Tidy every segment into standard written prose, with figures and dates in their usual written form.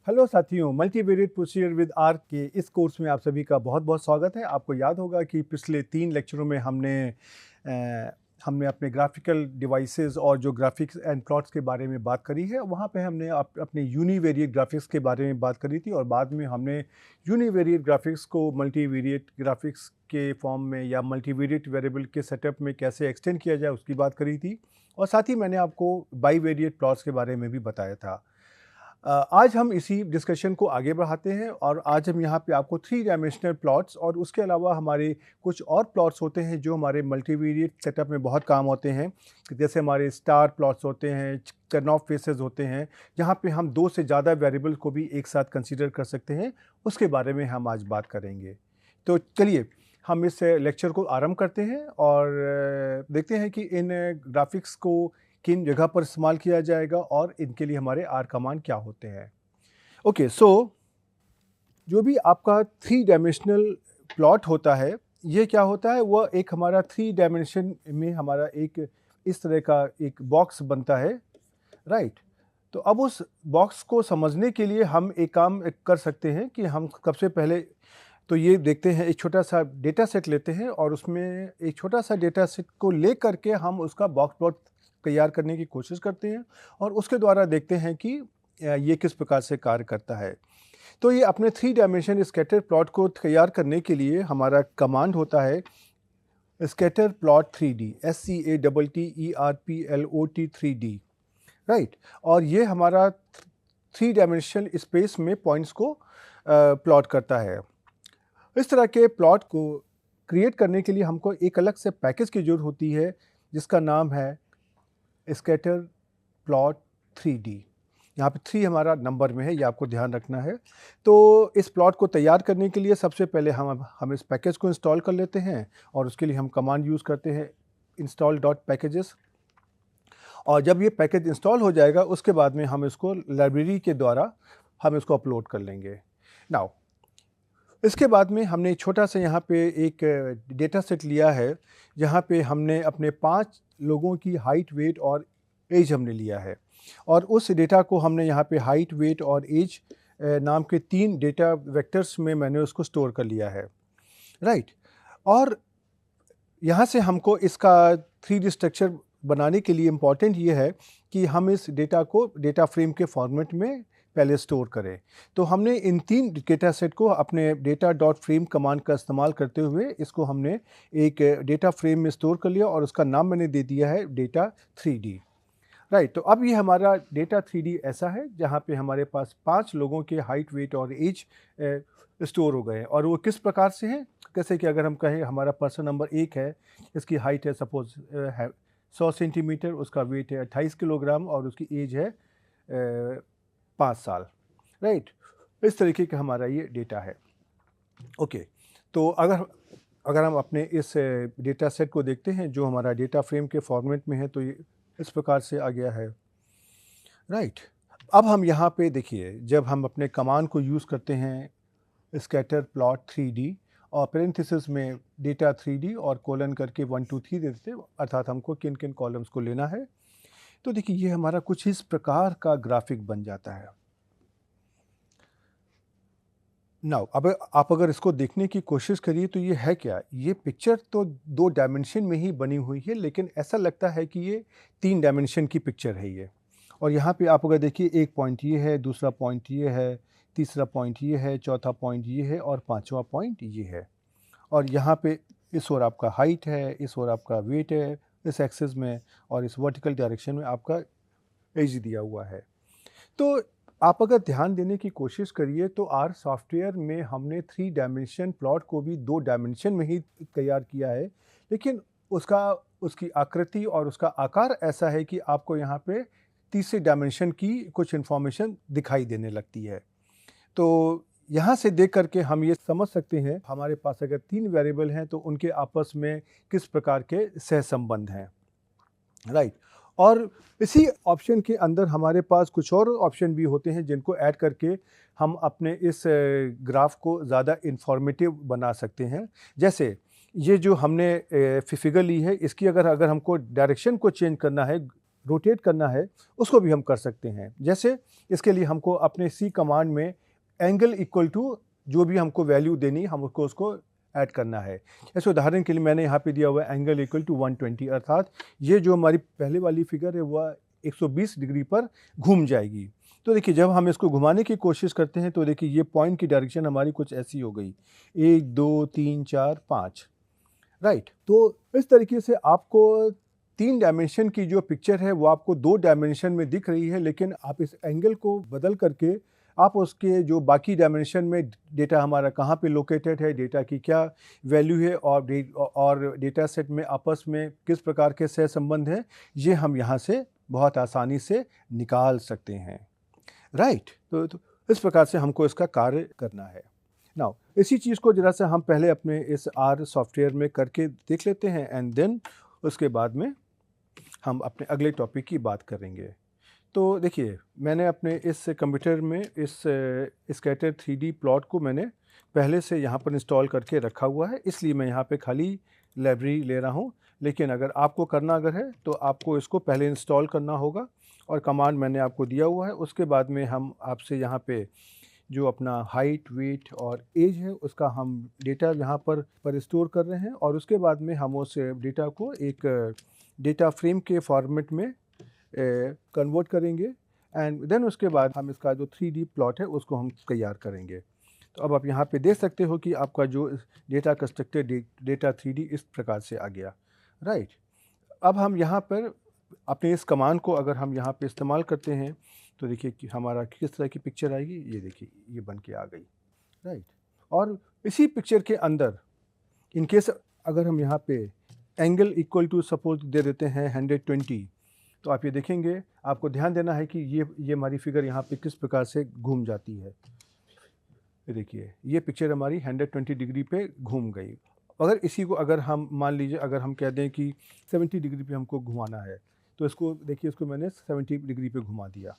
Hello साथियों, multivariate procedure with are के इस कोर्स में आप सभी का बहुत बहुत स्वागत है। आपको याद होगा कि पिछले 3 लेक्चरों में हमने अपने ग्राफिकल डिवाइसेस और जो ग्राफिक्स एंड प्लॉट्स के बारे में बात करी है। वहाँ पे हमने अपने यूनिवेरिएट ग्राफिक्स के बारे में बात करी थी और बाद में हमने यूनिवेरिएट ग्राफिक्स को मल्टीवेरिएट ग्राफिक्स के फॉर्म में या मल्टीवेरिएट वेरिएबल के सेटअप में कैसे एक्सटेंड किया जाए उसकी बात करी थी। और साथ ही मैंने आपको बाईवेरिएट प्लॉट्स के बारे में भी बताया था। आज हम इसी डिस्कशन को आगे बढ़ाते हैं और आज हम यहाँ पे आपको 3 डायमेंशनल प्लॉट्स और उसके अलावा हमारे कुछ और प्लॉट्स होते हैं जो हमारे मल्टीवेरिएट सेटअप में बहुत काम होते हैं। जैसे हमारे स्टार प्लॉट्स होते हैं, कर्नौफ फेसेस होते हैं, जहाँ पे हम 2 से ज़्यादा वेरिएबल को भी एक साथ कंसीडर कर सकते हैं। उसके बारे में हम आज बात करेंगे। तो चलिए हम इस लेक्चर को आरंभ करते हैं और देखते हैं कि इन ग्राफिक्स को किन जगह पर इस्तेमाल किया जाएगा और इनके लिए हमारे आर कमांड क्या होते हैं। ओके, सो जो भी आपका 3 डायमेंशनल प्लॉट होता है, ये क्या होता है, वह एक हमारा 3 डायमेंशन में हमारा एक इस तरह का एक बॉक्स बनता है, राइट। तो अब उस बॉक्स को समझने के लिए हम एक काम कर सकते हैं कि हम सबसे पहले तो ये देखते हैं, एक छोटा सा डेटा सेट लेते हैं और उसमें एक छोटा सा डेटा सेट को ले करके हम उसका बॉक्स प्लॉट तैयार करने की कोशिश करते हैं और उसके द्वारा देखते हैं कि ये किस प्रकार से कार्य करता है। तो ये अपने 3 डायमेंशन स्कैटर प्लॉट को तैयार करने के लिए हमारा कमांड होता है scatter plot 3D, SCATTERPLOT 3D, right. और ये हमारा 3 डायमेंशनल स्पेस में पॉइंट्स को प्लॉट करता है। इस तरह के प्लॉट को क्रिएट करने के लिए हमको एक अलग से पैकेज की जरूरत होती है जिसका नाम है स्कैटर प्लॉट 3D। यहाँ पे 3 हमारा नंबर में है, ये आपको ध्यान रखना है। तो इस प्लॉट को तैयार करने के लिए सबसे पहले हम इस पैकेज को इंस्टॉल कर लेते हैं और उसके लिए हम कमांड यूज़ करते हैं install.packages। और जब ये पैकेज इंस्टॉल हो जाएगा उसके बाद में हम इसको लाइब्रेरी के द्वारा हम इसको अपलोड कर लेंगे। नाउ इसके बाद में हमने छोटा सा यहाँ पे एक डेटा सेट लिया है जहाँ पे हमने अपने 5 लोगों की हाइट, वेट और एज हमने लिया है और उस डेटा को हमने यहाँ पे हाइट, वेट और एज नाम के 3 डेटा वेक्टर्स में मैंने उसको स्टोर कर लिया है, राइट। और यहाँ से हमको इसका 3D स्ट्रक्चर बनाने के लिए इम्पॉर्टेंट ये है कि हम इस डेटा को डेटा फ्रेम के फॉर्मेट में पहले स्टोर करें। तो हमने इन 3 डेटा सेट को अपने डेटा डॉट फ्रेम कमांड का इस्तेमाल करते हुए इसको हमने एक डेटा फ्रेम में स्टोर कर लिया और उसका नाम मैंने दे दिया है डेटा 3D, राइट। तो अब ये हमारा डेटा 3D ऐसा है जहाँ पे हमारे पास 5 लोगों के हाइट, वेट और एज स्टोर हो गए और वो किस प्रकार से हैं। जैसे कि अगर हम कहें हमारा पर्सन नंबर 1 है, इसकी हाइट है सपोज है 100 सेंटीमीटर, उसका वेट है 28 किलोग्राम और उसकी एज है 5 साल, राइट। इस तरीके का हमारा ये डेटा है। ओके, तो अगर हम अपने इस डेटा सेट को देखते हैं जो हमारा डेटा फ्रेम के फॉर्मेट में है, तो ये इस प्रकार से आ गया है, राइट। अब हम यहाँ पे देखिए, जब हम अपने कमांड को यूज़ करते हैं स्कैटर प्लॉट 3D और पेरेंथेसिस में डेटा 3D और कोलन करके 1 2 3 देते हैं, अर्थात हमको किन किन कॉलम्स को लेना है। तो देखिए ये हमारा कुछ इस प्रकार का ग्राफिक बन जाता है। नाउ अब आप अगर इसको देखने की कोशिश करिए तो ये है क्या? ये पिक्चर तो 2 डायमेंशन में ही बनी हुई है, लेकिन ऐसा लगता है कि ये 3 डायमेंशन की पिक्चर है ये। और यहाँ पे आप अगर देखिए, एक पॉइंट ये है, दूसरा पॉइंट ये है, तीसरा पॉइंट ये है, चौथा पॉइंट ये है और 5वां पॉइंट ये है। और यहाँ पे इस ओर आपका हाइट है, इस ओर आपका वेट है इस एक्सिस में, और इस वर्टिकल डायरेक्शन में आपका एज दिया हुआ है। तो आप अगर ध्यान देने की कोशिश करिए तो आर सॉफ्टवेयर में हमने 3 डायमेंशन प्लॉट को भी 2 डायमेंशन में ही तैयार किया है, लेकिन उसकी आकृति और उसका आकार ऐसा है कि आपको यहाँ पे तीसरे डायमेंशन की कुछ इन्फॉर्मेशन दिखाई देने लगती है। तो यहाँ से देख करके हम ये समझ सकते हैं हमारे पास अगर 3 वेरिएबल हैं तो उनके आपस में किस प्रकार के सहसंबंध हैं, राइट। और इसी ऑप्शन के अंदर हमारे पास कुछ और ऑप्शन भी होते हैं जिनको ऐड करके हम अपने इस ग्राफ को ज़्यादा इंफॉर्मेटिव बना सकते हैं। जैसे ये जो हमने फिगर ली है, इसकी अगर हमको डायरेक्शन को चेंज करना है रोटेट करना है उसको भी हम कर सकते हैं। जैसे इसके लिए हमको अपने सी कमांड में एंगल इक्वल टू जो भी हमको वैल्यू देनी हमको उसको ऐड करना है। जैसे उदाहरण के लिए मैंने यहाँ पे दिया हुआ है एंगल इक्वल टू 120, अर्थात ये जो हमारी पहले वाली फिगर है वह 120 डिग्री पर घूम जाएगी। तो देखिए जब हम इसको घुमाने की कोशिश करते हैं तो देखिए ये पॉइंट की डायरेक्शन हमारी कुछ ऐसी हो गई, 1 2 3 4 5, राइट। तो इस तरीके से आपको 3 डायमेंशन की जो पिक्चर है वो आपको 2 डायमेंशन में दिख रही है, लेकिन आप इस एंगल को बदल करके आप उसके जो बाकी डायमेंशन में डेटा हमारा कहाँ पे लोकेटेड है, डेटा की क्या वैल्यू है और डेटा सेट में आपस में किस प्रकार के सहसंबंध हैं, ये हम यहाँ से बहुत आसानी से निकाल सकते हैं, राइट। तो इस प्रकार से हमको इसका कार्य करना है। नाउ इसी चीज़ को जरा सा हम पहले अपने इस आर सॉफ्टवेयर में करके देख लेते हैं एंड देन उसके बाद में हम अपने अगले टॉपिक की बात करेंगे। तो देखिए मैंने अपने इस कंप्यूटर में इस स्कैटर 3D प्लॉट को मैंने पहले से यहाँ पर इंस्टॉल करके रखा हुआ है, इसलिए मैं यहाँ पे खाली लाइब्रेरी ले रहा हूँ। लेकिन अगर आपको करना अगर है तो आपको इसको पहले इंस्टॉल करना होगा और कमांड मैंने आपको दिया हुआ है। उसके बाद में हम आपसे यहाँ पे जो अपना हाइट, वेट और एज है उसका हम डेटा यहाँ पर स्टोर कर रहे हैं और उसके बाद में हम उस डेटा को एक डेटा फ्रेम के फॉर्मेट में कन्वर्ट करेंगे एंड देन उसके बाद हम इसका जो 3D प्लॉट है उसको हम तैयार करेंगे। तो अब आप यहाँ पे देख सकते हो कि आपका जो डेटा कंस्ट्रक्टेड डेटा 3D इस प्रकार से आ गया, राइट। अब हम यहाँ पर अपने इस कमांड को अगर हम यहाँ पे इस्तेमाल करते हैं तो देखिए कि हमारा किस तरह की पिक्चर आएगी। ये देखिए ये बन के आ गई, राइट। और इसी पिक्चर के अंदर इन केस अगर हम यहाँ पे एंगल इक्वल टू सपोज दे देते हैं 120, तो आप ये देखेंगे, आपको ध्यान देना है कि ये हमारी फिगर यहाँ पे किस प्रकार से घूम जाती है। ये देखिए ये पिक्चर हमारी 120 डिग्री पे घूम गई। अगर इसी को अगर हम मान लीजिए अगर हम कह दें कि 70 डिग्री पे हमको घुमाना है तो इसको देखिए, इसको मैंने 70 डिग्री पे घुमा दिया,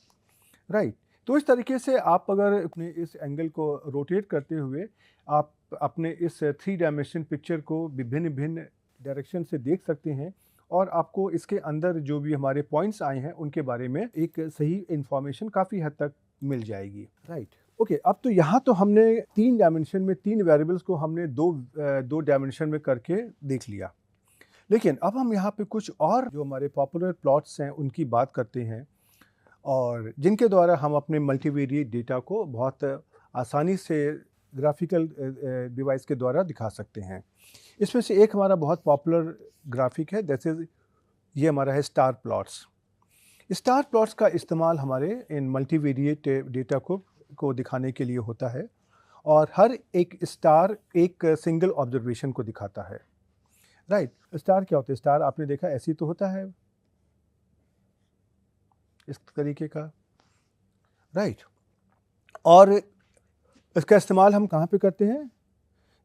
राइट। तो इस तरीके से आप अगर अपने इस एंगल को रोटेट करते हुए आप अपने इस 3 डायमेंशन पिक्चर को विभिन्न भिन्न डायरेक्शन से देख सकते हैं और आपको इसके अंदर जो भी हमारे पॉइंट्स आए हैं उनके बारे में एक सही इंफॉर्मेशन काफ़ी हद तक मिल जाएगी, राइट। ओके, अब तो यहाँ तो हमने 3 डायमेंशन में 3 वेरिएबल्स को हमने दो डायमेंशन में करके देख लिया। लेकिन अब हम यहाँ पे कुछ और जो हमारे पॉपुलर प्लॉट्स हैं उनकी बात करते हैं और जिनके द्वारा हम अपने मल्टीवेरिएट डेटा को बहुत आसानी से ग्राफिकल डिवाइस के द्वारा दिखा सकते हैं। इसमें से एक हमारा बहुत पॉपुलर ग्राफिक है, जैसे ये हमारा है स्टार प्लॉट्स। स्टार प्लॉट्स का इस्तेमाल हमारे इन मल्टीवेरिएट डेटा को दिखाने के लिए होता है और हर एक स्टार एक सिंगल ऑब्जर्वेशन को दिखाता है, राइट। स्टार क्या होता है? स्टार आपने देखा ऐसी तो होता है इस तरीके का, राइट। और इसका इस्तेमाल हम कहाँ पे करते हैं?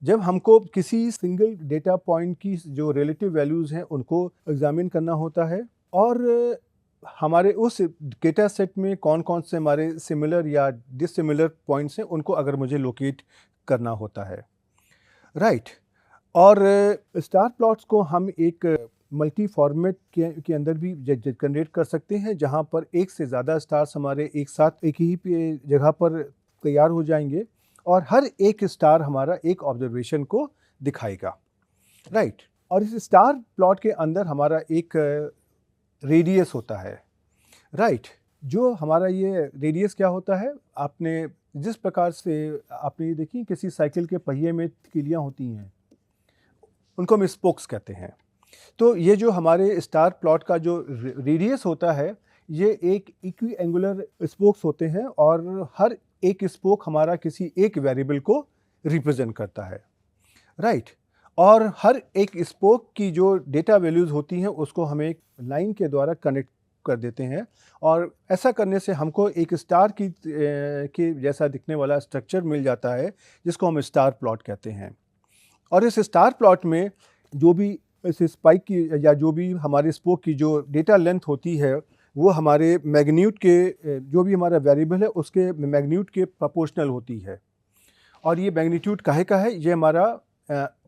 जब हमको किसी सिंगल डेटा पॉइंट की जो रिलेटिव वैल्यूज़ हैं उनको एग्जामिन करना होता है और हमारे उस डेटा सेट में कौन कौन से हमारे सिमिलर या डिसिमिलर पॉइंट्स हैं उनको अगर मुझे लोकेट करना होता है, राइट। और स्टार प्लॉट्स को हम एक मल्टी फॉर्मेट के अंदर भी जनरेट कर सकते हैं, जहां पर एक से ज़्यादा स्टार्स हमारे एक साथ एक ही जगह पर तैयार हो जाएंगे और हर एक स्टार हमारा एक ऑब्जर्वेशन को दिखाएगा, राइट। और इस स्टार प्लॉट के अंदर हमारा एक रेडियस होता है, राइट। जो हमारा ये रेडियस क्या होता है, आपने जिस प्रकार से आपने ये देखी किसी साइकिल के पहिए में तीलियाँ होती हैं उनको हम स्पोक्स कहते हैं। तो ये जो हमारे स्टार प्लॉट का जो रेडियस होता है ये एक इक्वी एंगुलर स्पोक्स होते हैं और हर एक स्पोक हमारा किसी एक वेरिएबल को रिप्रेजेंट करता है, राइट। और हर एक स्पोक की जो डेटा वैल्यूज़ होती हैं उसको हम एक लाइन के द्वारा कनेक्ट कर देते हैं और ऐसा करने से हमको एक स्टार की जैसा दिखने वाला स्ट्रक्चर मिल जाता है जिसको हम स्टार प्लॉट कहते हैं। और इस स्टार प्लॉट में जो भी इस स्पाइक की या जो भी हमारे स्पोक की जो डेटा लेंथ होती है वो हमारे मैग्नीट्यूड के जो भी हमारा वेरिएबल है उसके मैग्नीट्यूड के प्रोपोर्शनल होती है। और ये मैग्नीट्यूड काहे का है? ये हमारा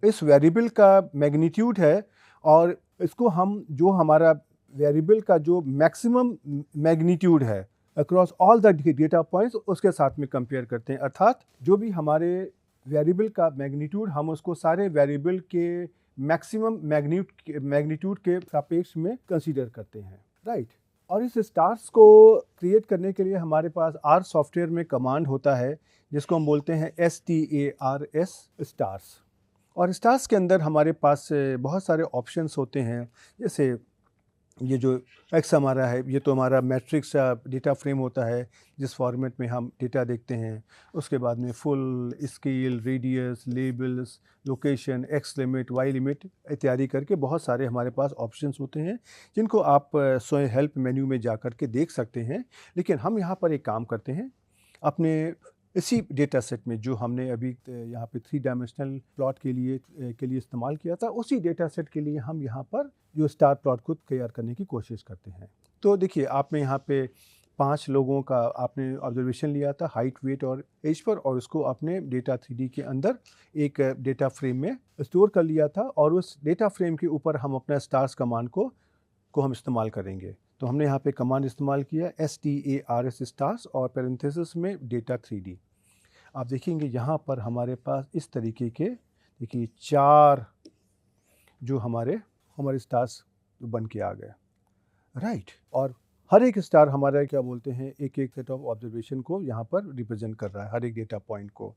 इस वेरिएबल का मैग्नीट्यूड है और इसको हम जो हमारा वेरिएबल का जो मैक्सिमम मैग्नीट्यूड है across all the data points उसके साथ में कंपेयर करते हैं। अर्थात जो भी हमारे वेरिएबल का मैग्नीट्यूड हम उसको सारे वेरिएबल के मैक्सिमम मैग्नीट्यूड के सापेक्ष में कंसीडर करते हैं, राइट। और इस स्टार्स को क्रिएट करने के लिए हमारे पास आर सॉफ्टवेयर में कमांड होता है जिसको हम बोलते हैं STARS स्टार्स। और स्टार्स के अंदर हमारे पास बहुत सारे ऑप्शंस होते हैं, जैसे ये जो एक्स हमारा है ये तो हमारा मैट्रिक्स डेटा फ्रेम होता है जिस फॉर्मेट में हम डेटा देखते हैं। उसके बाद में full, scale, radius, labels, location, X limit, Y limit इत्यादि करके बहुत सारे हमारे पास ऑप्शंस होते हैं जिनको आप स्वयं हेल्प मेन्यू में जा कर के देख सकते हैं। लेकिन हम यहाँ पर एक काम करते हैं, अपने इसी डेटा सेट में जो हमने अभी यहाँ पे 3 डायमेंशनल प्लॉट के लिए इस्तेमाल किया था, उसी डेटा सेट के लिए हम यहाँ पर जो स्टार प्लॉट को तैयार करने की कोशिश करते हैं। तो देखिए आपने यहाँ पे 5 लोगों का आपने ऑब्जर्वेशन लिया था हाइट, वेट और एज पर, और उसको आपने डेटा 3D के अंदर एक डेटा फ्रेम में स्टोर कर लिया था, और उस डेटा फ्रेम के ऊपर हम अपना स्टार्स कमांड को हम इस्तेमाल करेंगे। तो हमने यहाँ पे कमांड इस्तेमाल किया STARS स्टार्स और पैरेंथेसिस में डेटा 3D। आप देखेंगे यहाँ पर हमारे पास इस तरीके के देखिए 4 जो हमारे स्टार्स बन के आ गए, राइट। और हर एक स्टार हमारा क्या बोलते हैं, एक एक सेट ऑफ ऑब्जर्वेशन को यहाँ पर रिप्रेजेंट कर रहा है, हर एक डेटा पॉइंट को।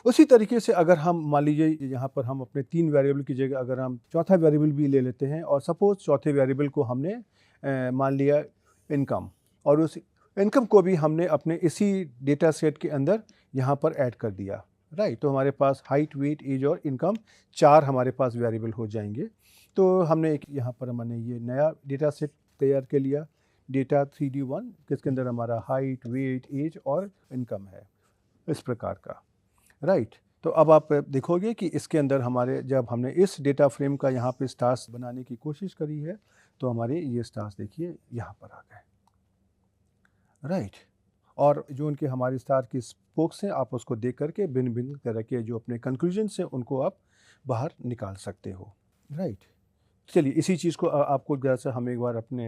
उसी तरीके से अगर हम मान लीजिए यहाँ पर हम अपने 3 वेरिएबल की जगह अगर हम चौथा वेरिएबल भी ले लेते हैं, और सपोज चौथे वेरिएबल को हमने मान लिया इनकम, और उस इनकम को भी हमने अपने इसी डेटा सेट के अंदर यहाँ पर ऐड कर दिया, राइट। तो हमारे पास हाइट, वेट, एज और इनकम 4 हमारे पास वेरिएबल हो जाएंगे। तो हमने एक यहाँ पर मैंने ये नया डेटा सेट तैयार कर लिया, डेटा 3D1, जिसके अंदर हमारा हाइट, वेट, एज और इनकम है, इस प्रकार का, राइट। तो अब आप देखोगे कि इसके अंदर हमारे जब हमने इस डेटा फ्रेम का यहाँ पे स्टार्स बनाने की कोशिश करी है, तो हमारे ये स्टार्स देखिए यहाँ पर आ गए, राइट। और जो उनके हमारे स्टार की स्पोक्स हैं, आप उसको देख करके भिन्न भिन्न तरह के जो अपने कंक्लूजन्स हैं उनको आप बाहर निकाल सकते हो, राइट। चलिए इसी चीज़ को आपको जैसा हम एक बार अपने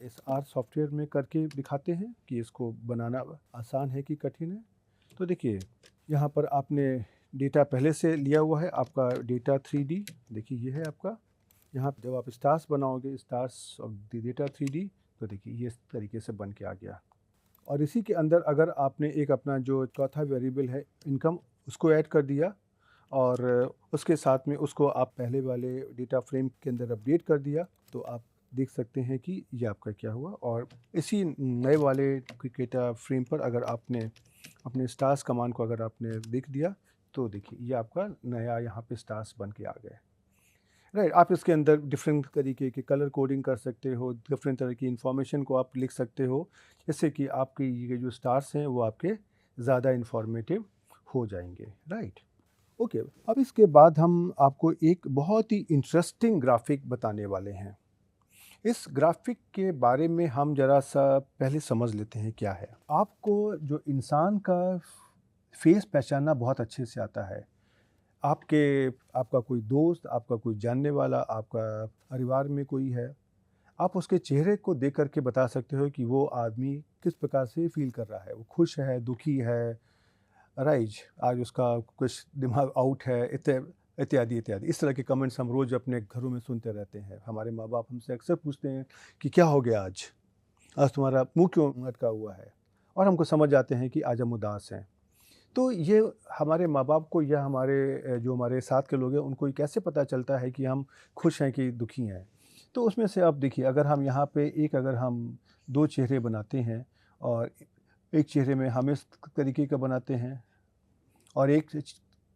इस आर सॉफ्टवेयर में करके दिखाते हैं कि इसको बनाना आसान है कि कठिन है। तो देखिए यहाँ पर आपने डेटा पहले से लिया हुआ है, आपका डेटा 3D देखिए ये है आपका। यहाँ जब आप स्टार्स बनाओगे, stars of the data 3D, तो देखिए ये इस तरीके से बन के आ गया। और इसी के अंदर अगर आपने एक अपना जो चौथा वेरिएबल है इनकम, उसको ऐड कर दिया, और उसके साथ में उसको आप पहले वाले डेटा फ्रेम के अंदर अपडेट कर दिया, तो आप देख सकते हैं कि ये आपका क्या हुआ। और इसी नए वाले डेटा फ्रेम पर अगर आपने अपने स्टार्स कमांड को अगर आपने लिख दिया, तो देखिए ये आपका नया यहाँ पे स्टार्स बन के आ गए, राइट। आप इसके अंदर डिफरेंट तरीके की कलर कोडिंग कर सकते हो, डिफरेंट तरह की इंफॉर्मेशन को आप लिख सकते हो, जिससे कि आपके ये जो स्टार्स हैं वो आपके ज़्यादा इंफॉर्मेटिव हो जाएंगे, राइट। ओके, अब इसके बाद हम आपको एक बहुत ही इंटरेस्टिंग ग्राफिक बताने वाले हैं। इस ग्राफिक के बारे में हम ज़रा सा पहले समझ लेते हैं क्या है। आपको जो इंसान का फेस पहचानना बहुत अच्छे से आता है। आपका कोई दोस्त, आपका कोई जानने वाला, आपका परिवार में कोई है, आप उसके चेहरे को देख कर के बता सकते हो कि वो आदमी किस प्रकार से फील कर रहा है, वो खुश है, दुखी है, राइज, आज उसका कुछ दिमाग आउट है, इत्यादि इत्यादि। इस तरह के कमेंट्स हम रोज़ अपने घरों में सुनते रहते हैं। हमारे माँ बाप हमसे अक्सर पूछते हैं कि क्या हो गया आज तुम्हारा मुँह क्यों लटका हुआ है, और हमको समझ जाते हैं कि आज हम उदास हैं। तो ये हमारे माँ बाप को या हमारे जो हमारे साथ के लोग हैं उनको ये कैसे पता चलता है कि हम खुश हैं कि दुखी हैं। तो उसमें से अब देखिए अगर हम यहाँ पे अगर हम 2 चेहरे बनाते हैं, और एक चेहरे में हम इस तरीके का बनाते हैं, और एक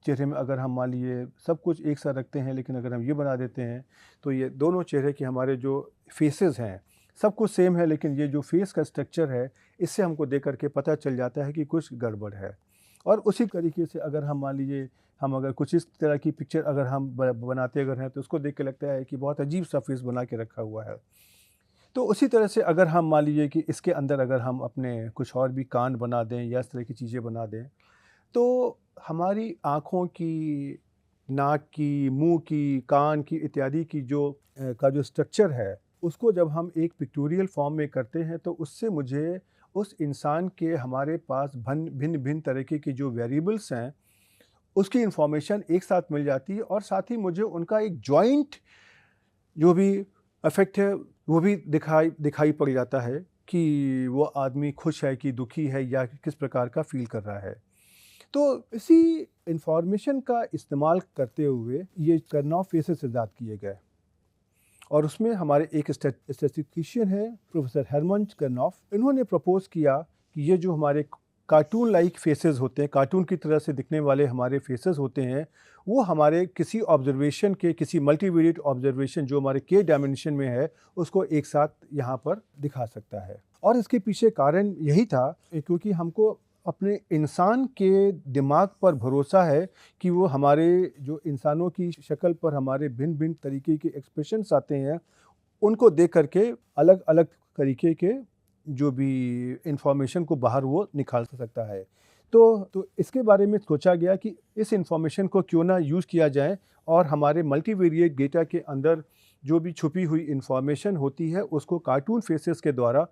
चेहरे में अगर हम मान लीजिए सब कुछ एक सा रखते हैं, लेकिन अगर हम ये बना देते हैं, तो ये दोनों चेहरे के हमारे जो फेसेस हैं सब कुछ सेम है, लेकिन ये जो फेस का स्ट्रक्चर है इससे हमको देख करके पता चल जाता है कि कुछ गड़बड़ है। और उसी तरीके से अगर हम मान लीजिए हम अगर कुछ इस तरह की पिक्चर अगर हम बनाते अगर हैं, तो उसको देख के लगता है कि बहुत अजीब सा फेस बना के रखा हुआ है। तो उसी तरह से अगर हम मान लीजिए कि इसके अंदर अगर हम अपने कुछ और भी कान बना दें या इस तरह की चीज़ें बना दें, तो हमारी आँखों की, नाक की, मुँह की, कान की इत्यादि की जो का जो स्ट्रक्चर है, उसको जब हम एक पिक्टोरियल फॉर्म में करते हैं तो उससे मुझे उस इंसान के हमारे पास भिन्न भिन्न तरीके की जो वेरिएबल्स हैं उसकी इंफॉर्मेशन एक साथ मिल जाती है और साथ ही मुझे उनका एक जॉइंट जो भी इफेक्ट है वो भी दिखाई पड़ जाता है कि वो आदमी खुश है कि दुखी है या किस प्रकार का फील कर रहा है। तो इसी इंफॉर्मेशन का इस्तेमाल करते हुए ये करनॉफ फेसेस ईजाद किए गए और उसमें हमारे एक स्टैटिस्टिशियन है प्रोफेसर हरमन करनॉफ। इन्होंने प्रपोज किया कि ये जो हमारे कार्टून लाइक फेसेस होते हैं, कार्टून की तरह से दिखने वाले हमारे फेसेस होते हैं, वो हमारे किसी ऑब्जर्वेशन के किसी मल्टीवेरिएट ऑब्जर्वेशन जो हमारे के डायमेंशन में है उसको एक साथ यहाँ पर दिखा सकता है। और इसके पीछे कारण यही था क्योंकि हमको अपने इंसान के दिमाग पर भरोसा है कि वो हमारे जो इंसानों की शक्ल पर हमारे भिन्न भिन्न तरीके के एक्सप्रेशंस आते हैं उनको देख करके अलग अलग तरीके के जो भी इंफॉर्मेशन को बाहर वो निकाल सकता है। तो इसके बारे में सोचा गया कि इस इंफॉर्मेशन को क्यों ना यूज़ किया जाए और हमारे मल्टीवेरिएट डेटा के अंदर जो भी छुपी हुई इंफॉर्मेशन होती है उसको कार्टून फेसेस के द्वारा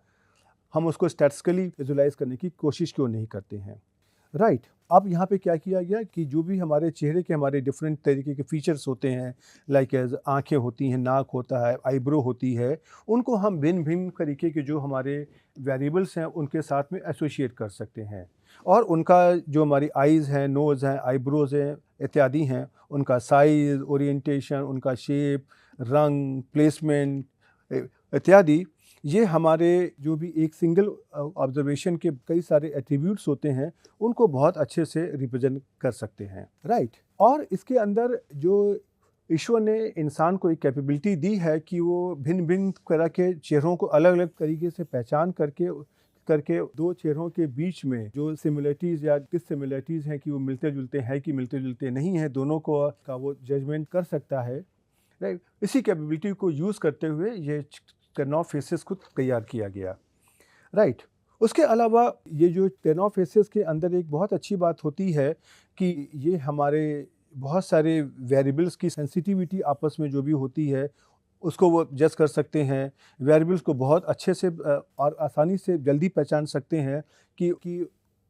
हम उसको स्टैटिस्टिकली विजुलाइज करने की कोशिश क्यों नहीं करते हैं। राइट। अब यहाँ पे क्या किया गया कि जो भी हमारे चेहरे के हमारे डिफरेंट तरीके के फीचर्स होते हैं, लाइक एज आँखें होती हैं, नाक होता है, आईब्रो होती है, उनको हम भिन्न भिन्न तरीके के जो हमारे वेरिएबल्स हैं उनके साथ में एसोशिएट कर सकते हैं और उनका जो हमारी आइज़ हैं, नोज़ हैं, आईब्रोज़ हैं इत्यादि हैं, उनका साइज़, ओरिएंटेशन, उनका शेप, रंग, प्लेसमेंट इत्यादि, ये हमारे जो भी एक सिंगल ऑब्जर्वेशन के कई सारे एट्रीब्यूट्स होते हैं उनको बहुत अच्छे से रिप्रेजेंट कर सकते हैं। राइट। और इसके अंदर जो ईश्वर ने इंसान को एक कैपेबिलिटी दी है कि वो भिन्न भिन्न तरह के चेहरों को अलग अलग तरीके से पहचान करके दो चेहरों के बीच में जो सिमिलरिटीज़ या डिससिमिलरिटीज़ हैं कि वो मिलते जुलते हैं कि मिलते जुलते नहीं हैं, दोनों को का वो जजमेंट कर सकता है। राइट। इसी कैपेबिलिटी को यूज़ करते हुए ये करनॉफ फेसेस को तैयार किया गया। राइट। उसके अलावा ये जो करनॉफ फेसेस के अंदर एक बहुत अच्छी बात होती है कि ये हमारे बहुत सारे वेरिएबल्स की सेंसिटिविटी आपस में जो भी होती है उसको वो जज कर सकते हैं, वेरिएबल्स को बहुत अच्छे से और आसानी से जल्दी पहचान सकते हैं कि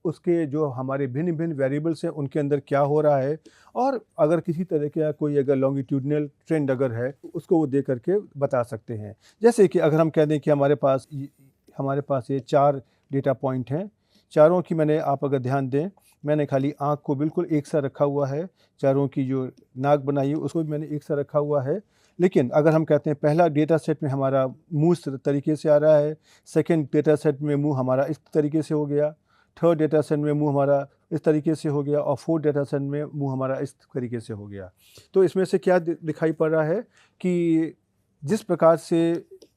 उसके जो हमारे भिन्न भिन्न वेरिएबल्स हैं उनके अंदर क्या हो रहा है और अगर किसी तरह का कोई अगर लॉन्गिट्यूडनल ट्रेंड अगर है तो उसको वो दे करके बता सकते हैं। जैसे कि अगर हम कह दें कि हमारे पास ये 4 डेटा पॉइंट हैं, चारों की मैंने आप अगर ध्यान दें, मैंने खाली आँख को बिल्कुल एक सा रखा हुआ है, चारों की जो नाक बनाई है उसको भी मैंने एक सा रखा हुआ है। लेकिन अगर हम कहते हैं पहला डेटा सेट में हमारा मुँह इस तरीके से आ रहा है, सेकंड डेटा सेट में मुँह हमारा इस तरीके से हो गया, थर्ड डेटा सेट में मुँह हमारा इस तरीके से हो गया और फोर्थ डेटा सेट में मुँह हमारा इस तरीके से हो गया। तो इसमें से क्या दिखाई पड़ रहा है कि जिस प्रकार से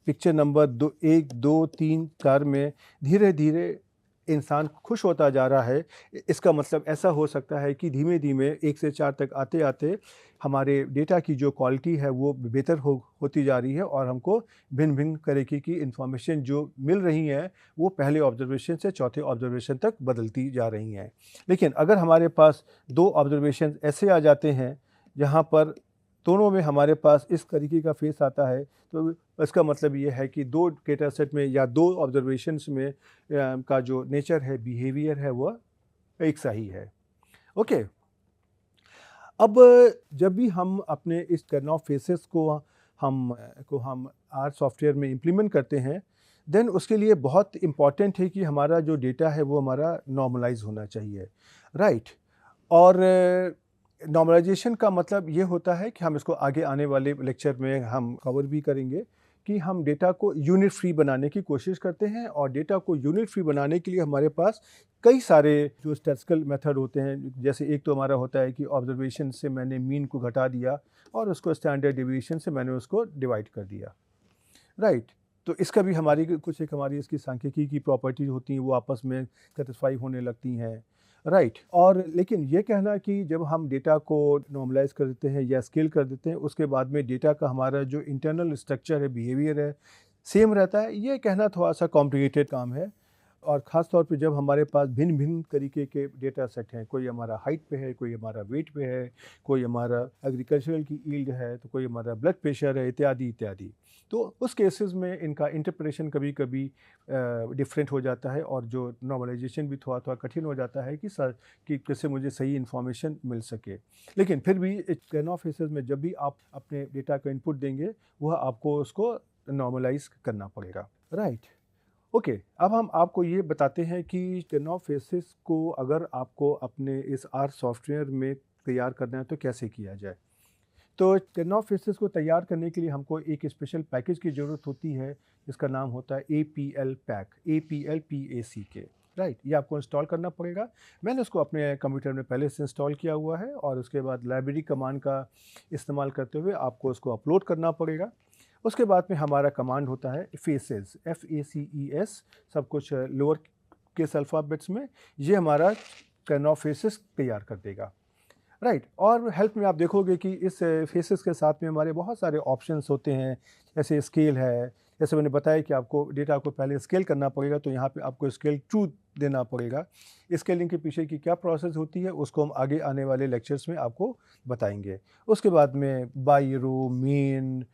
पिक्चर नंबर 1, 2, 3, 4 में धीरे धीरे इंसान खुश होता जा रहा है, इसका मतलब ऐसा हो सकता है कि धीमे धीमे 1 से 4 तक आते आते हमारे डेटा की जो क्वालिटी है वो बेहतर होती जा रही है और हमको भिन्न भिन्न तरीके की इंफॉर्मेशन जो मिल रही हैं वो पहले ऑब्जर्वेशन से चौथे ऑब्जर्वेशन तक बदलती जा रही हैं। लेकिन अगर हमारे पास 2 ऑब्जर्वेशन ऐसे आ जाते हैं जहाँ पर दोनों में हमारे पास इस तरीके का फेस आता है तो इसका मतलब ये है कि 2 डेटा सेट में या 2 ऑब्जर्वेशंस में का जो नेचर है, बिहेवियर है, वह एक सा ही है। ओके। अब जब भी हम अपने इस करनॉफ फेसेस को हम आर सॉफ्टवेयर में इम्प्लीमेंट करते हैं देन उसके लिए बहुत इम्पॉर्टेंट है कि हमारा जो डेटा है वो हमारा नॉर्मलाइज होना चाहिए। राइट। और नॉर्मलाइजेशन का मतलब ये होता है कि हम इसको आगे आने वाले लेक्चर में हम कवर भी करेंगे कि हम डेटा को यूनिट फ्री बनाने की कोशिश करते हैं और डेटा को यूनिट फ्री बनाने के लिए हमारे पास कई सारे जो स्टैटिस्टिकल मेथड होते हैं। जैसे एक तो हमारा होता है कि ऑब्जर्वेशन से मैंने मीन को घटा दिया और उसको स्टैंडर्ड डेविएशन से मैंने उसको डिवाइड कर दिया। राइट। तो इसका भी हमारी इसकी सांख्यिकी की प्रॉपर्टीज होती हैं वो आपस में सेटिस्फाई होने लगती हैं। राइट। और लेकिन ये कहना कि जब हम डेटा को नॉर्मलाइज कर देते हैं या स्केल कर देते हैं उसके बाद में डेटा का हमारा जो इंटरनल स्ट्रक्चर है, बिहेवियर है, सेम रहता है, ये कहना थोड़ा सा कॉम्प्लिकेटेड काम है। और ख़ास तौर पे जब हमारे पास भिन्न-भिन्न तरीके के डेटा सेट हैं, कोई हमारा हाइट पे है, कोई हमारा वेट पे है, कोई हमारा एग्रीकल्चरल की यील्ड है, तो कोई हमारा ब्लड प्रेशर है, इत्यादि, इत्यादि। तो उस केसेस में इनका इंटरप्रिटेशन कभी-कभी डिफरेंट हो जाता है और जो नॉर्मलाइजेशन भी थोड़ा-थोड़ा कठिन हो जाता है कि कैसे मुझे सही इन्फॉर्मेशन मिल सके। लेकिन फिर भी ट्रेन-ऑफ केसेस में जब भी आप अपने डेटा का इनपुट देंगे, वह आपको उसको नॉर्मलाइज़ करना पड़ेगा, राइट? ओके, अब हम आपको ये बताते हैं कि टेनॉफ फेसेस को अगर आपको अपने इस आर सॉफ्टवेयर में तैयार करना है तो कैसे किया जाए। तो टेनॉफ फेसेस को तैयार करने के लिए हमको एक स्पेशल पैकेज की ज़रूरत होती है जिसका नाम होता है APL पैक, APLPACK, राइट? ये आपको इंस्टॉल करना पड़ेगा। मैंने उसको अपने कंप्यूटर में पहले से इंस्टॉल किया हुआ है और उसके बाद लाइब्रेरी कमांड का इस्तेमाल करते हुए आपको उसको अपलोड करना पड़ेगा। उसके बाद में हमारा कमांड होता है फेसेस, FACES, सब कुछ लोअर केस अल्फ़ाबेट्स में। ये हमारा टेनॉफ फेसेस तैयार कर देगा, राइट? और हेल्प में आप देखोगे कि इस फेसेस के साथ में हमारे बहुत सारे ऑप्शंस होते हैं, जैसे स्केल है। जैसे मैंने बताया कि आपको डेटा को पहले स्केल करना पड़ेगा, तो यहाँ पे आपको स्केल 2 देना पड़ेगा। स्केलिंग के पीछे की क्या प्रोसेस होती है उसको हम आगे आने वाले लेक्चर्स में आपको बताएंगे। उसके बाद में बाई रो, मीन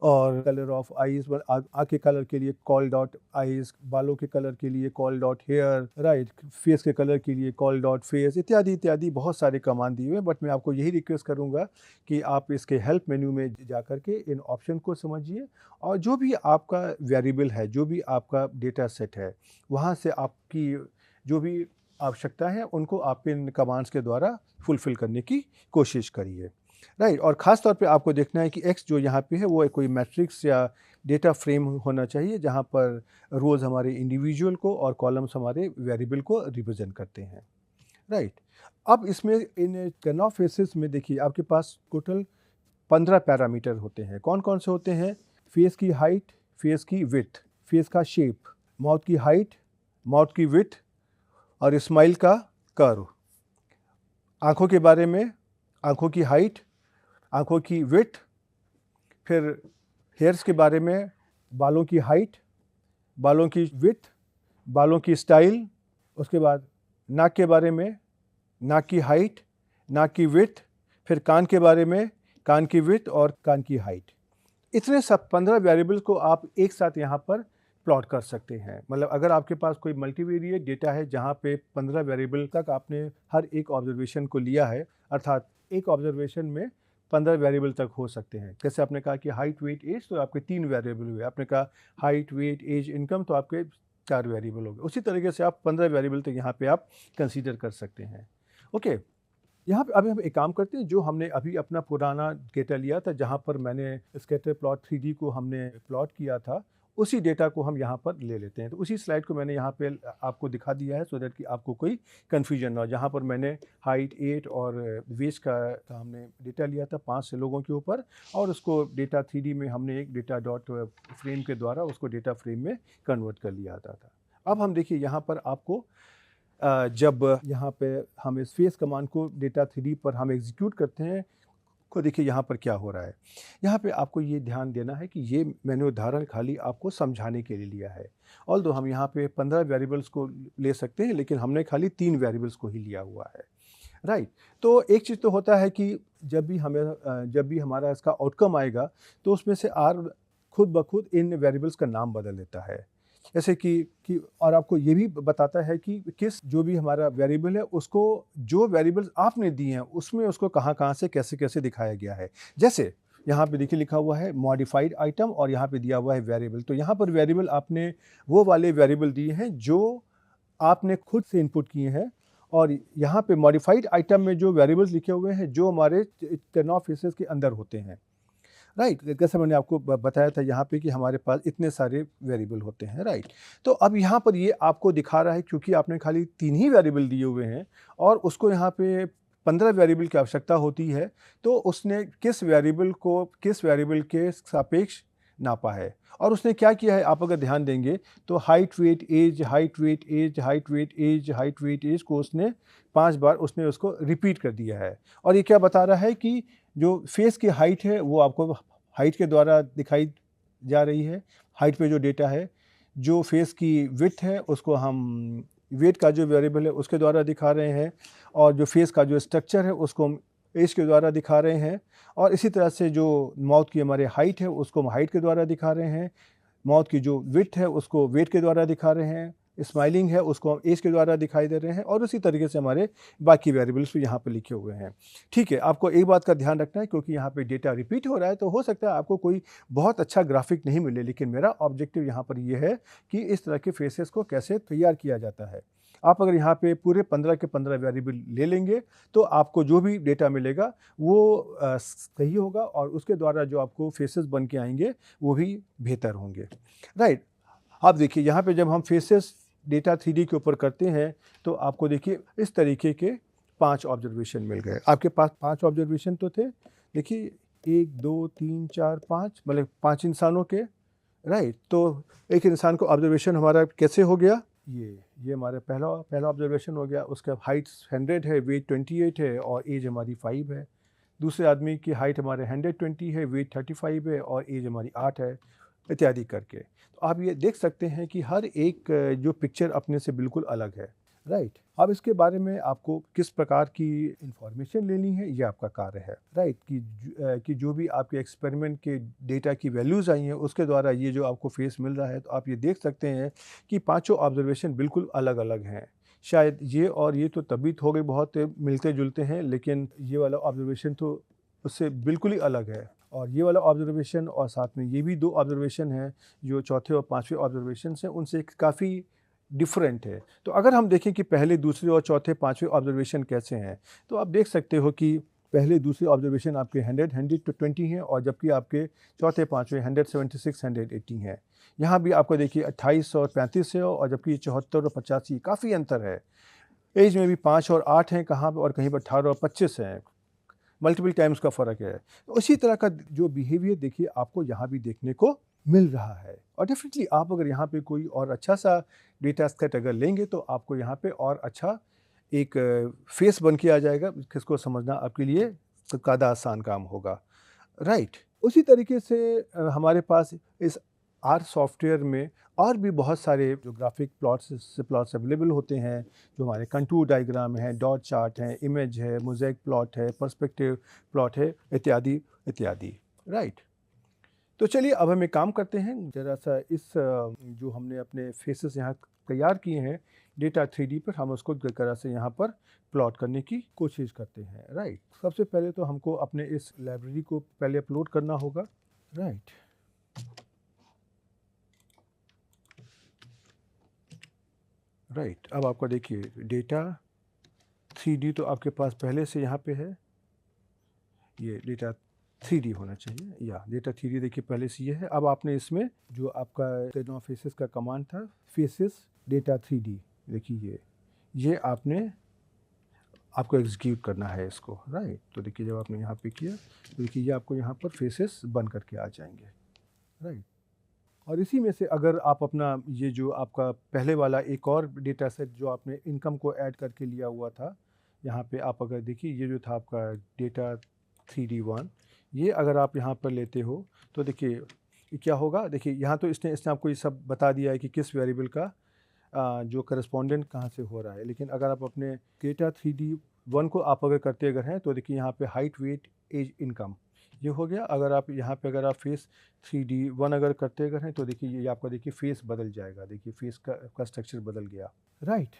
और कलर ऑफ आईज, आँख के कलर के लिए कॉल डॉट आईज, बालों के कलर के लिए call dot hair, right? Face के कलर के लिए कॉल डॉट फेस, इत्यादि इत्यादि बहुत सारे कमांड दिए हुए हैं। बट मैं आपको यही रिक्वेस्ट करूंगा कि आप इसके हेल्प मेन्यू में जा करके इन ऑप्शन को समझिए और जो भी आपका वेरिएबल है, जो भी आपका डेटा सेट है, वहाँ से आपकी जो भी आवश्यकता है उनको आप इन कमांड्स के द्वारा फुलफ़िल करने की कोशिश करिए, राइट? और ख़ास तौर पे आपको देखना है कि एक्स जो यहाँ पे है वो कोई मैट्रिक्स या डेटा फ्रेम होना चाहिए जहाँ पर रोज़ हमारे इंडिविजुअल को और कॉलम्स हमारे वेरिएबल को रिप्रेजेंट करते हैं, राइट? अब इसमें इन टेनॉफ फेसेस में देखिए आपके पास टोटल 15 पैरामीटर होते हैं। कौन-कौन से होते हैं? फेस की हाइट, फेस की विड्थ, फेस का शेप, माउथ की हाइट, माउथ की विड्थ और स्माइल का कर्व। आँखों के बारे में, आँखों की हाइट, आँखों की विड्थ, फिर हेयर्स के बारे में, बालों की हाइट, बालों की विड्थ, बालों की स्टाइल, उसके बाद नाक के बारे में, नाक की हाइट, नाक की विड्थ, फिर कान के बारे में, कान की विड्थ और कान की हाइट। इतने सब 15 वेरिएबल्स को आप एक साथ यहाँ पर प्लॉट कर सकते हैं। मतलब अगर आपके पास कोई मल्टीवेरिएट डेटा है जहाँ पे 15 वेरिएबल तक आपने हर एक ऑब्जर्वेशन को लिया है, अर्थात एक ऑब्जर्वेशन में 15 वेरिएबल तक हो सकते हैं। जैसे आपने कहा कि हाइट, वेट, एज, तो आपके 3 वेरिएबल हुए। आपने कहा हाइट, वेट, एज, इनकम, तो आपके 4 वेरिएबल हो गए। उसी तरीके से आप 15 वेरिएबल तक यहाँ पे आप कंसीडर कर सकते हैं। ओके, यहाँ पे अभी हम एक काम करते हैं, जो हमने अभी अपना पुराना डेटा लिया था जहाँ पर मैंने स्कैटर प्लॉट 3D को हमने प्लॉट किया था, उसी डेटा को हम यहाँ पर ले लेते हैं। तो उसी स्लाइड को मैंने यहाँ पे आपको दिखा दिया है सो दैट कि आपको कोई कन्फ्यूजन ना हो। जहाँ पर मैंने हाइट, 8 और वेट का हमने डेटा लिया था 5 लोगों के ऊपर और उसको डेटा 3D में हमने एक डेटा डॉट फ्रेम के द्वारा उसको डेटा फ्रेम में कन्वर्ट कर लिया था। अब हम देखिए यहाँ पर आपको जब यहाँ पे हम इस फेस कमांड को डेटा 3D पर हम एग्जीक्यूट करते हैं, को देखिए यहाँ पर क्या हो रहा है। यहाँ पे आपको ये ध्यान देना है कि ये मैंने उदाहरण खाली आपको समझाने के लिए लिया है। ऑल्दो हम यहाँ पे 15 वेरिएबल्स को ले सकते हैं, लेकिन हमने खाली 3 वेरिएबल्स को ही लिया हुआ है, राइट? तो एक चीज़ तो होता है कि जब भी हमारा इसका आउटकम आएगा तो उसमें से आर खुद ब खुद इन वेरिएबल्स का नाम बदल देता है। जैसे कि और आपको ये भी बताता है कि किस जो भी हमारा वेरिएबल है उसको जो वेरिएबल्स आपने दिए हैं उसमें उसको कहाँ-कहाँ से कैसे-कैसे दिखाया गया है। जैसे यहाँ पे देखिए लिखा हुआ है मॉडिफाइड आइटम और यहाँ पे दिया हुआ है वेरिएबल। तो यहाँ पर वेरिएबल आपने वो वाले वेरिएबल दिए हैं जो आपने खुद से इनपुट किए हैं और यहाँ पे मॉडिफाइड आइटम में जो वेरिएबल्स लिखे हुए हैं जो हमारे टेनॉफ फेसेस के अंदर होते हैं, राइट? जैसे मैंने आपको बताया था यहाँ पे कि हमारे पास इतने सारे वेरिएबल होते हैं, राइट? तो अब यहाँ पर ये आपको दिखा रहा है क्योंकि आपने खाली 3 ही वेरिएबल दिए हुए हैं और उसको यहाँ पे 15 वेरिएबल की आवश्यकता होती है, तो उसने किस वेरिएबल के सापेक्ष नापा है और उसने क्या किया है आप अगर ध्यान देंगे तो height, weight, age, height, weight, age, height, weight, age, height, weight, age को उसने 5 बार उसने उसको रिपीट कर दिया है। और ये क्या बता रहा है कि जो फेस की हाइट है वो आपको हाइट के द्वारा दिखाई जा रही है, हाइट पे जो डेटा है। जो फेस की विड्थ है उसको हम वेट का जो वेरिएबल है उसके द्वारा दिखा रहे हैं, और जो फेस का जो स्ट्रक्चर है उसको हम एज के द्वारा दिखा रहे हैं, और इसी तरह से जो माउथ की हमारे हाइट है उसको हम हाइट के द्वारा दिखा रहे हैं, माउथ की जो विड्थ है उसको वेट के द्वारा दिखा रहे हैं, स्माइलिंग है उसको हम एज के द्वारा दिखाई दे रहे हैं, और उसी तरीके से हमारे बाकी वेरिएबल्स भी यहाँ पे लिखे हुए हैं। ठीक है, आपको एक बात का ध्यान रखना है, क्योंकि यहाँ पे डेटा रिपीट हो रहा है तो हो सकता है आपको कोई बहुत अच्छा ग्राफिक नहीं मिले, लेकिन मेरा ऑब्जेक्टिव यहाँ पर ये है कि इस तरह के फेसेस को कैसे तैयार किया जाता है। आप अगर यहाँ पे पूरे 15 के 15 वेरिएबल ले लेंगे तो आपको जो भी डेटा मिलेगा वो सही होगा, और उसके द्वारा जो आपको फेसेस बन के आएंगे वो भी बेहतर होंगे। राइट, आप देखिए यहाँ पे जब हम फेसेस डेटा 3D के ऊपर करते हैं तो आपको देखिए इस तरीके के 5 ऑब्जर्वेशन मिल गए। आपके पास 5 ऑब्जर्वेशन तो थे, देखिए 1 2 3 4 5, मतलब 5 इंसानों के। राइट, तो एक इंसान को ऑब्जर्वेशन हमारा कैसे हो गया, ये हमारा पहला ऑब्जर्वेशन हो गया। उसका हाइट 100 है, वेट 28 है और एज हमारी 5 है। दूसरे आदमी की हाइट हमारे 120 है, वेट 35 है और एज हमारी 8 है, इत्यादि करके। तो आप ये देख सकते हैं कि हर एक जो पिक्चर अपने से बिल्कुल अलग है। राइट, अब इसके बारे में आपको किस प्रकार की इंफॉर्मेशन लेनी है ये आपका कार्य है। राइट, कि जो भी आपके एक्सपेरिमेंट के डेटा की वैल्यूज़ आई हैं उसके द्वारा ये जो आपको फेस मिल रहा है, तो आप ये देख सकते हैं कि पांचों ऑब्जर्वेशन बिल्कुल अलग अलग हैं। शायद ये और ये तो तभी थोड़े बहुत मिलते जुलते हैं, लेकिन ये वाला ऑब्जर्वेशन तो उससे बिल्कुल ही अलग है। और ये वाला ऑब्जर्वेशन और साथ में ये भी 2 ऑब्जर्वेशन हैं जो चौथे और पाँचवें ऑब्जर्वेशंस हैं, उनसे काफ़ी डिफरेंट है। तो अगर हम देखें कि पहले, दूसरे और चौथे, पाँचवें ऑब्जर्वेशन कैसे हैं, तो आप देख सकते हो कि पहले दूसरे ऑब्जर्वेशन आपके 120 हैं, और जबकि आपके चौथे पाँचवें 176 180 हैं। यहाँ भी आपको देखिए 28 और 35 है, और जबकि 74 और 85 काफ़ी अंतर है। एज में भी 5 और 8 हैं कहाँ पे, और कहीं पर 18 और 25 हैं। मल्टीपल टाइम्स का फ़र्क है। तो उसी तरह का जो बिहेवियर देखिए आपको यहाँ भी देखने को मिल रहा है, और डेफिनेटली आप अगर यहाँ पे कोई और अच्छा सा डेटा सेट अगर लेंगे तो आपको यहाँ पे और अच्छा एक फेस बन के आ जाएगा, जिसको समझना आपके लिए ज़्यादा आसान काम होगा। राइट, उसी तरीके से हमारे पास इस आर सॉफ्टवेयर में और भी बहुत सारे जो ग्राफिक प्लॉट्स अवेलेबल होते हैं, जो हमारे कंटूर डायग्राम है, डॉट चार्ट है, इमेज है, मोज़ेक प्लॉट है, पर्सपेक्टिव प्लॉट है, इत्यादि इत्यादि। राइट, तो चलिए अब हम एक काम करते हैं, ज़रा सा इस जो हमने अपने फेसेस यहाँ तैयार किए हैं डेटा 3D पर, हम उसको ज़रा से यहाँ पर प्लॉट करने की कोशिश करते हैं। राइट, सबसे पहले तो हमको अपने इस लाइब्रेरी को पहले अपलोड करना होगा। राइट, अब आपका देखिए डेटा 3D तो आपके पास पहले से यहाँ पे है, ये डेटा 3D होना चाहिए, या डेटा 3D देखिए पहले से ये है। अब आपने इसमें जो आपका टेनो फेसेस का कमांड था, फेसेस डेटा 3D, देखिए ये आपको एग्जीक्यूट करना है इसको। राइट, तो देखिए जब आपने यहाँ पे किया तो देखिए ये आपको यहाँ पर फेसेस बन करके आ जाएंगे। राइट, और इसी में से अगर आप अपना ये जो आपका पहले वाला एक और डेटा सेट जो आपने इनकम को ऐड करके लिया हुआ था, यहाँ पे आप अगर देखिए ये जो था आपका डेटा 3D1, ये अगर आप यहाँ पर लेते हो तो देखिए क्या होगा। देखिए यहाँ तो इसने आपको ये सब बता दिया है कि किस वेरिएबल का जो करस्पॉन्डेंट कहाँ से हो रहा है, लेकिन अगर आप अपने डेटा 3D1 को आप अगर करते अगर हैं तो देखिए यहाँ पे हाइट, वेट, एज, इनकम ये हो गया। अगर आप यहाँ पे अगर आप फेस 3D1 अगर करते अगर हैं तो देखिए ये आपका देखिए फेस बदल जाएगा, देखिए फेस का स्ट्रक्चर बदल गया। राइट,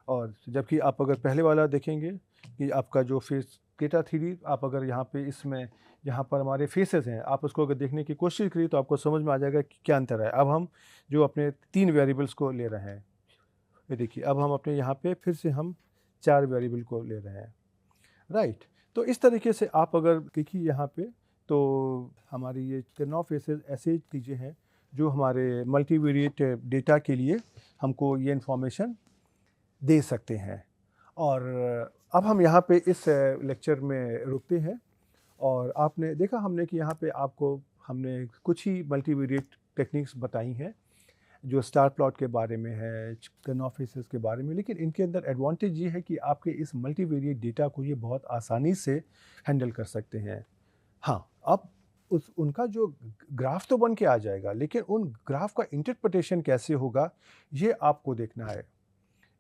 और जबकि आप अगर पहले वाला देखेंगे कि आपका जो फेस डेटा 3D, आप अगर यहाँ पे इसमें यहाँ पर हमारे फेसेस हैं, आप उसको अगर देखने की कोशिश करिए तो आपको समझ में आ जाएगा कि क्या अंतर है। अब हम जो अपने 3 वेरिएबल्स को ले रहे हैं, ये देखिए अब हम अपने यहाँ पे फिर से हम 4 वेरिएबल को ले रहे हैं। राइट, तो इस तरीके से आप अगर देखिए यहाँ पे तो हमारी ये टेनो फेसेस ऐसे चीज़ें हैं जो हमारे मल्टीवेरिएट डेटा के लिए हमको ये इन्फॉर्मेशन दे सकते हैं। और अब हम यहाँ पे इस लेक्चर में रुकते हैं, और आपने देखा हमने कि यहाँ पे आपको हमने कुछ ही मल्टीवेरिएट टेक्निक्स बताई हैं जो स्टार प्लॉट के बारे में है, टेनो फेसेस के बारे में, लेकिन इनके अंदर एडवांटेज ये है कि आपके इस मल्टीवेरिएट डेटा को ये बहुत आसानी से हैंडल कर सकते हैं। हाँ, अब उस उनका जो ग्राफ तो बन के आ जाएगा, लेकिन उन ग्राफ का इंटरप्रिटेशन कैसे होगा, ये आपको देखना है।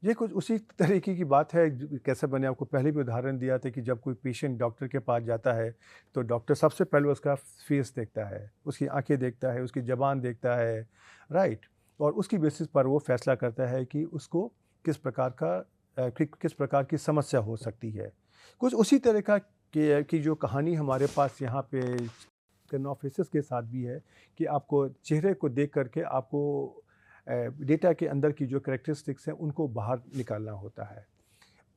ये कुछ उसी तरीके की बात है कैसे मैंने आपको पहले भी उदाहरण दिया था कि जब कोई पेशेंट डॉक्टर के पास जाता है तो डॉक्टर सबसे पहले उसका फेस देखता है, उसकी आंखें देखता है, उसकी ज़बान देखता है, राइट? और उसकी बेसिस पर वो फैसला करता है कि उसको किस प्रकार का किस प्रकार की समस्या हो सकती है। कुछ उसी तरह का की जो कहानी हमारे पास यहाँ पे कैनोफिसिस के साथ भी है कि आपको चेहरे को देख करके आपको डेटा के अंदर की जो कैरेक्टरिस्टिक्स हैं उनको बाहर निकालना होता है।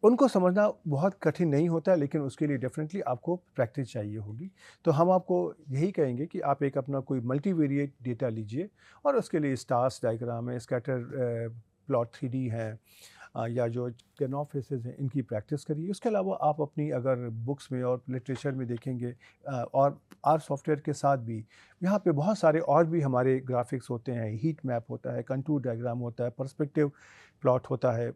उनको समझना बहुत कठिन नहीं होता है, लेकिन उसके लिए डेफ़िनेटली आपको प्रैक्टिस चाहिए होगी। तो हम आपको यही कहेंगे कि आप एक अपना कोई मल्टीवेरिएट डेटा लीजिए और उसके लिए स्टार्स डायग्राम है, स्कैटर प्लॉट 3D है, या जो कैनोफिसेस हैं इनकी प्रैक्टिस करिए। उसके अलावा आप अपनी अगर बुक्स में और लिटरेचर में देखेंगे और आर सॉफ्टवेयर के साथ भी यहाँ पे बहुत सारे और भी हमारे ग्राफ़िक्स होते हैं, हीट मैप होता है, कंटूर डायग्राम होता है, पर्सपेक्टिव प्लॉट होता है।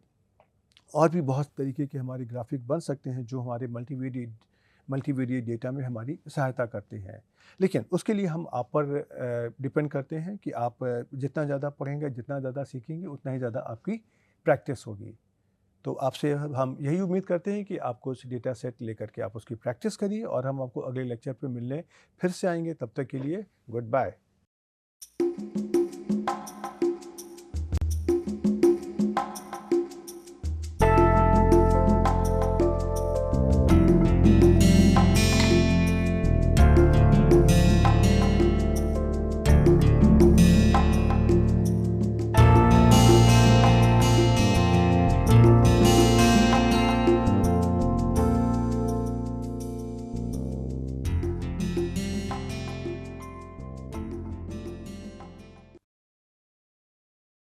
और भी बहुत तरीके के हमारे ग्राफ़िक बन सकते हैं जो हमारे मल्टीवेरिएट डेटा में हमारी सहायता करते हैं। लेकिन उसके लिए हम आप पर डिपेंड करते हैं कि आप जितना ज़्यादा पढ़ेंगे, जितना ज़्यादा सीखेंगे, उतना ही ज़्यादा आपकी प्रैक्टिस होगी। तो आपसे हम यही उम्मीद करते हैं कि आप कुछ डेटा सेट लेकर के आप उसकी प्रैक्टिस करिए और हम आपको अगले लेक्चर पे मिलने फिर से आएँगे। तब तक के लिए गुड बाय।